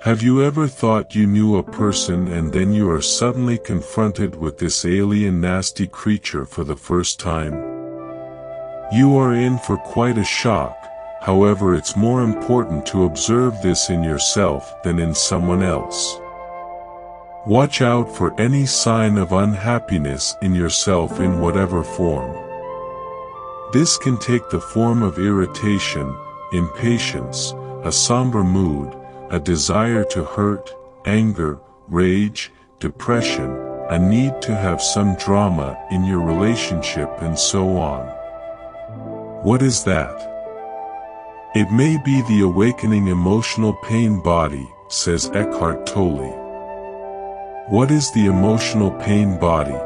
Have you ever thought you knew a person and then you are suddenly confronted with this alien nasty creature for the first time? You are in for quite a shock. However, it's more important to observe this in yourself than in someone else. Watch out for any sign of unhappiness in yourself in whatever form. This can take the form of irritation, impatience, a somber mood, a desire to hurt, anger, rage, depression, a need to have some drama in your relationship, and so on. What is that? It may be the awakening emotional pain body, says Eckhart Tolle. What is the emotional pain body?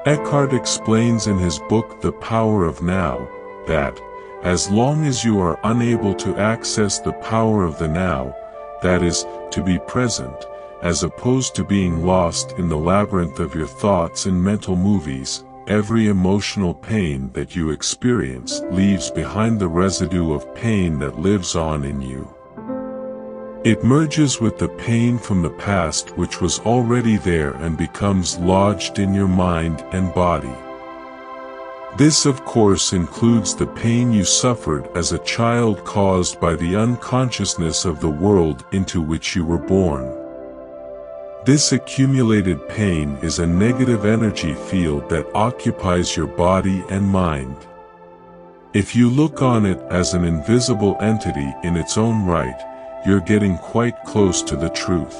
Eckhart explains in his book The Power of Now, that, as long as you are unable to access the power of the now, that is, to be present, as opposed to being lost in the labyrinth of your thoughts and mental movies, every emotional pain that you experience leaves behind the residue of pain that lives on in you. It merges with the pain from the past which was already there and becomes lodged in your mind and body. This of course includes the pain you suffered as a child caused by the unconsciousness of the world into which you were born. This accumulated pain is a negative energy field that occupies your body and mind. If you look on it as an invisible entity in its own right, you're getting quite close to the truth.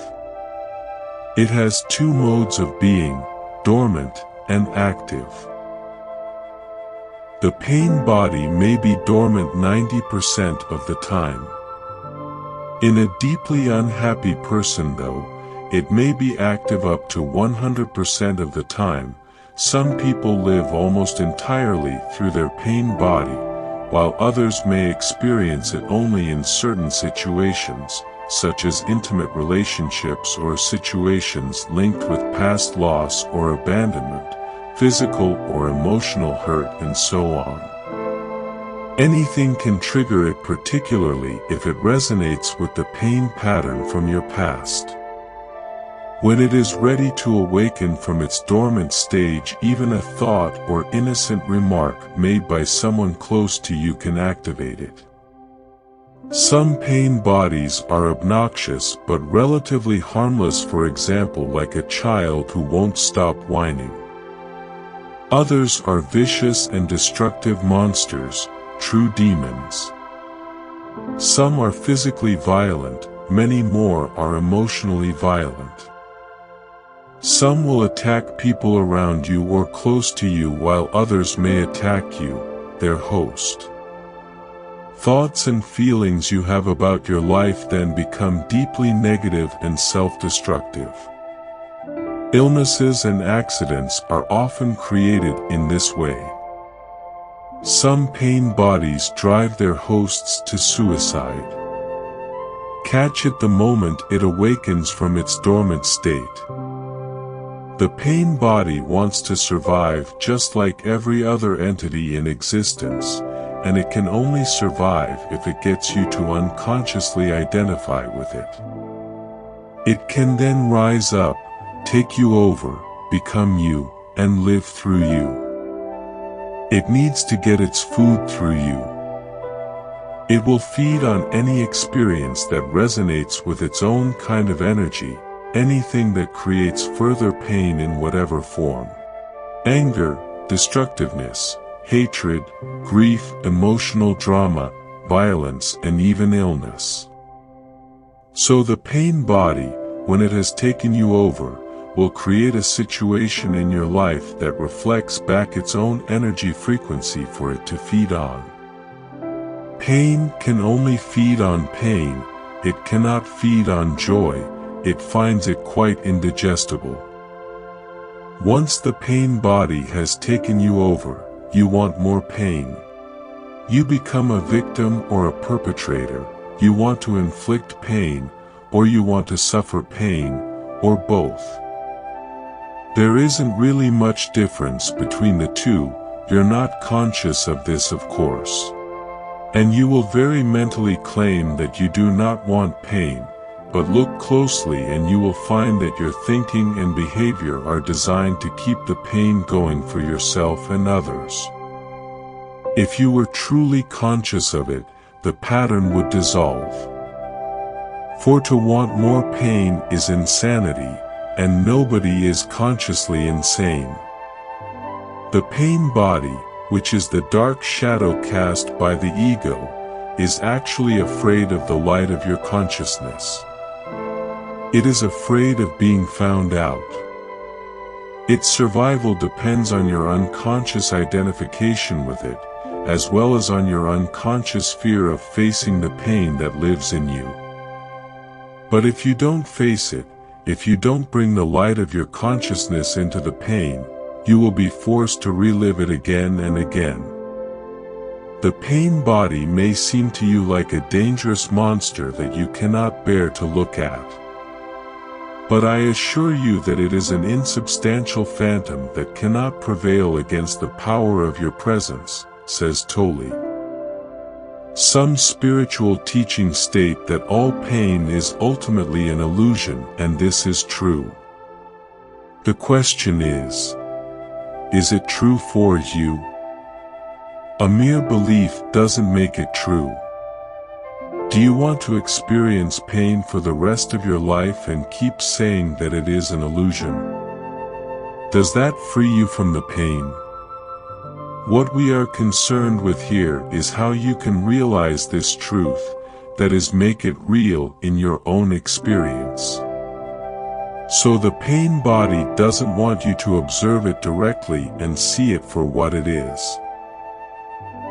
It has two modes of being, dormant and active. The pain body may be dormant 90% of the time. In a deeply unhappy person though, it may be active up to 100% of the time. Some people live almost entirely through their pain body, while others may experience it only in certain situations, such as intimate relationships or situations linked with past loss or abandonment, physical or emotional hurt, and so on. Anything can trigger it, particularly if it resonates with the pain pattern from your past. When it is ready to awaken from its dormant stage, even a thought or innocent remark made by someone close to you can activate it. Some pain bodies are obnoxious but relatively harmless, for example like a child who won't stop whining. Others are vicious and destructive monsters, true demons. Some are physically violent, many more are emotionally violent. Some will attack people around you or close to you, while others may attack you, their host. Thoughts and feelings you have about your life then become deeply negative and self-destructive. Illnesses and accidents are often created in this way. Some pain bodies drive their hosts to suicide. Catch it the moment it awakens from its dormant state. The pain body wants to survive just like every other entity in existence, and it can only survive if it gets you to unconsciously identify with it. It can then rise up, take you over, become you, and live through you. It needs to get its food through you. It will feed on any experience that resonates with its own kind of energy, anything that creates further pain in whatever form. Anger, destructiveness, hatred, grief, emotional drama, violence, and even illness. So the pain body, when it has taken you over, will create a situation in your life that reflects back its own energy frequency for it to feed on. Pain can only feed on pain, it cannot feed on joy, it finds it quite indigestible. Once the pain body has taken you over, you want more pain. You become a victim or a perpetrator, you want to inflict pain, or you want to suffer pain, or both. There isn't really much difference between the two, you're not conscious of this of course. And you will very mentally claim that you do not want pain, but look closely and you will find that your thinking and behavior are designed to keep the pain going for yourself and others. If you were truly conscious of it, the pattern would dissolve. For to want more pain is insanity, and nobody is consciously insane. The pain body, which is the dark shadow cast by the ego, is actually afraid of the light of your consciousness. It is afraid of being found out. Its survival depends on your unconscious identification with it, as well as on your unconscious fear of facing the pain that lives in you. But if you don't face it, if you don't bring the light of your consciousness into the pain, you will be forced to relive it again and again. The pain body may seem to you like a dangerous monster that you cannot bear to look at. But I assure you that it is an insubstantial phantom that cannot prevail against the power of your presence, says Tolle. Some spiritual teachings state that all pain is ultimately an illusion, and this is true. The question is it true for you? A mere belief doesn't make it true. Do you want to experience pain for the rest of your life and keep saying that it is an illusion? Does that free you from the pain? What we are concerned with here is how you can realize this truth, that is, make it real in your own experience. So the pain body doesn't want you to observe it directly and see it for what it is.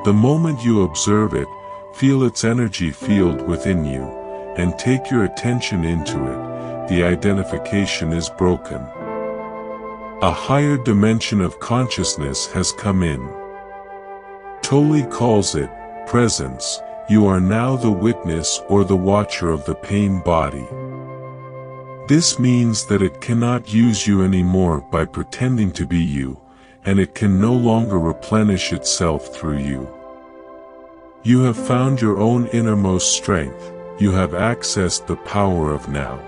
The moment you observe it, feel its energy field within you, and take your attention into it, the identification is broken. A higher dimension of consciousness has come in. Tolle calls it presence. You are now the witness or the watcher of the pain body. This means that it cannot use you anymore by pretending to be you, and it can no longer replenish itself through you. You have found your own innermost strength, you have accessed the power of now.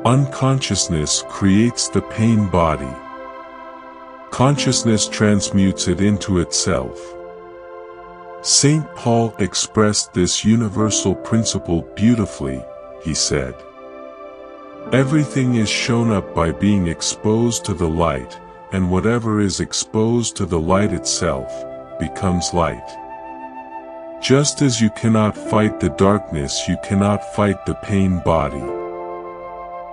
Unconsciousness creates the pain body. Consciousness transmutes it into itself. St. Paul expressed this universal principle beautifully. He said, "Everything is shown up by being exposed to the light, and whatever is exposed to the light itself becomes light." Just as you cannot fight the darkness, you cannot fight the pain body.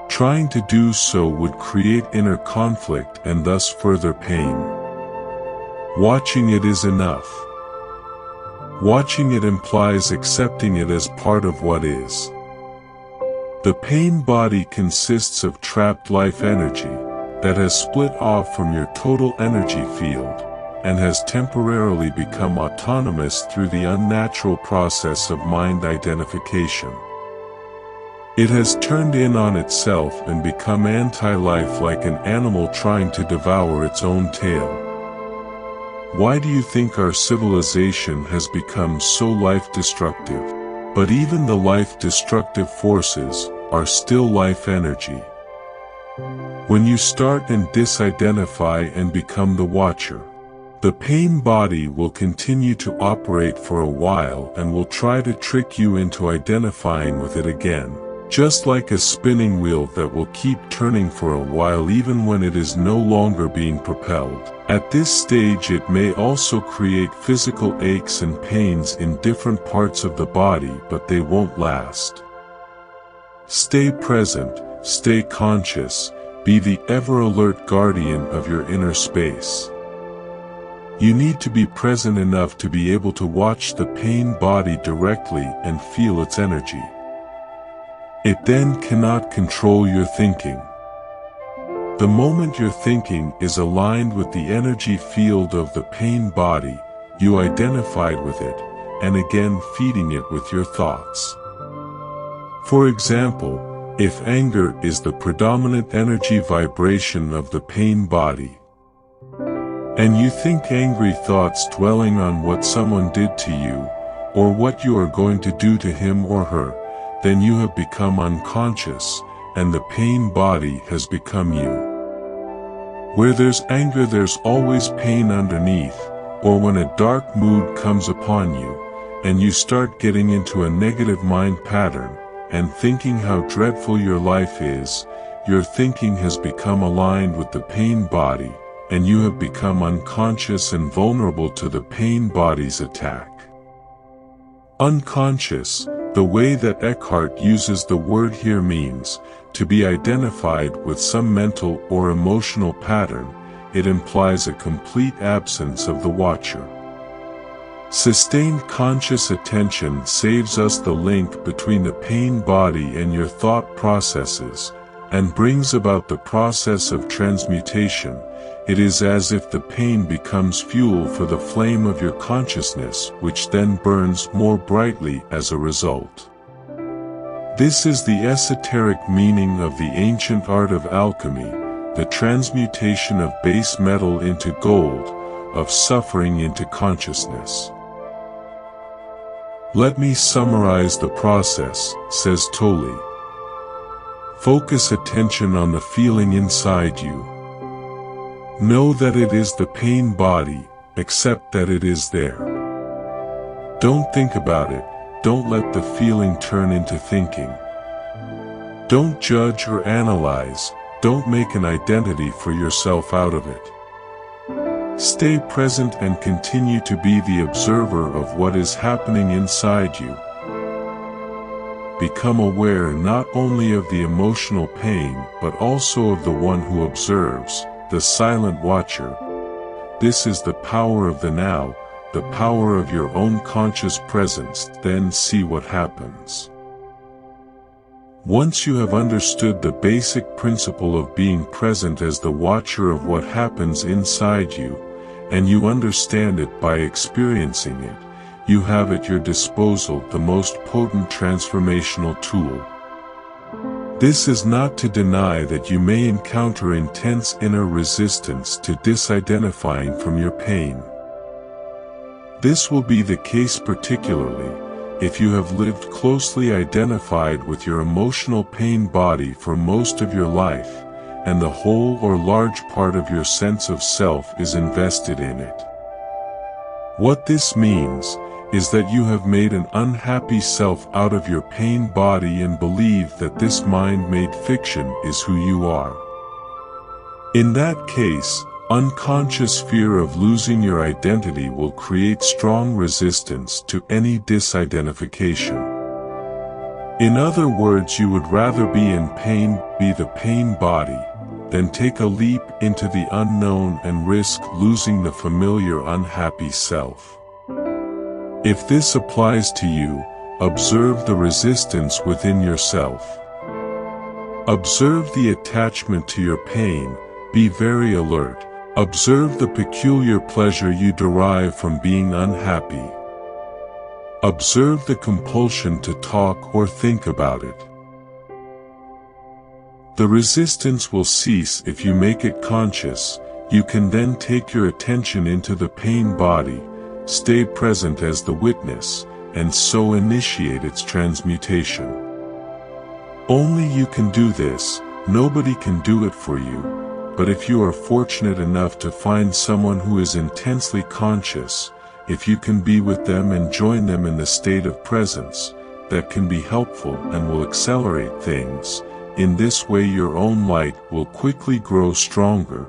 Trying to do so would create inner conflict and thus further pain. Watching it is enough. Watching it implies accepting it as part of what is. The pain body consists of trapped life energy that has split off from your total energy field, and has temporarily become autonomous through the unnatural process of mind identification. It has turned in on itself and become anti-life like an animal trying to devour its own tail. Why do you think our civilization has become so life-destructive? But even the life-destructive forces are still life energy. When you start and disidentify and become the watcher, the pain body will continue to operate for a while and will try to trick you into identifying with it again, just like a spinning wheel that will keep turning for a while even when it is no longer being propelled. At this stage it may also create physical aches and pains in different parts of the body, but they won't last. Stay present, stay conscious, be the ever-alert guardian of your inner space. You need to be present enough to be able to watch the pain body directly and feel its energy. It then cannot control your thinking. The moment your thinking is aligned with the energy field of the pain body, you identified with it, and again feeding it with your thoughts. For example, if anger is the predominant energy vibration of the pain body, and you think angry thoughts dwelling on what someone did to you, or what you are going to do to him or her, then you have become unconscious, and the pain body has become you. Where there's anger, there's always pain underneath, or when a dark mood comes upon you, and you start getting into a negative mind pattern, and thinking how dreadful your life is, your thinking has become aligned with the pain body, and you have become unconscious and vulnerable to the pain body's attack. Unconscious, the way that Eckhart uses the word here, means to be identified with some mental or emotional pattern. It implies a complete absence of the watcher. Sustained conscious attention saves us the link between the pain body and your thought processes, and brings about the process of transmutation. It is as if the pain becomes fuel for the flame of your consciousness, which then burns more brightly as a result. This is the esoteric meaning of the ancient art of alchemy, the transmutation of base metal into gold, of suffering into consciousness. Let me summarize the process, says Tolle. Focus attention on the feeling inside you. Know that it is the pain body, accept that it is there. Don't think about it, don't let the feeling turn into thinking. Don't judge or analyze, don't make an identity for yourself out of it. Stay present and continue to be the observer of what is happening inside you. Become aware not only of the emotional pain but also of the one who observes, the silent watcher. This is the power of the now, the power of your own conscious presence. Then see what happens. Once you have understood the basic principle of being present as the watcher of what happens inside you, and you understand it by experiencing it, you have at your disposal the most potent transformational tool. This is not to deny that you may encounter intense inner resistance to disidentifying from your pain. This will be the case particularly if you have lived closely identified with your emotional pain body for most of your life, and the whole or large part of your sense of self is invested in it. What this means is that you have made an unhappy self out of your pain body and believe that this mind-made fiction is who you are. In that case, unconscious fear of losing your identity will create strong resistance to any disidentification. In other words, you would rather be in pain, be the pain body, than take a leap into the unknown and risk losing the familiar unhappy self. If this applies to you, observe the resistance within yourself. Observe the attachment to your pain, be very alert. Observe the peculiar pleasure you derive from being unhappy. Observe the compulsion to talk or think about it. The resistance will cease if you make it conscious. You can then take your attention into the pain body, stay present as the witness, and so initiate its transmutation. Only you can do this, nobody can do it for you. But if you are fortunate enough to find someone who is intensely conscious, if you can be with them and join them in the state of presence, that can be helpful and will accelerate things. In this way your own light will quickly grow stronger.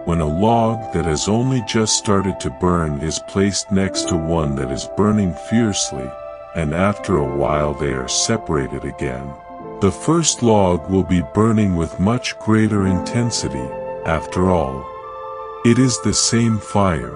When a log that has only just started to burn is placed next to one that is burning fiercely, and after a while they are separated again, the first log will be burning with much greater intensity. After all, it is the same fire.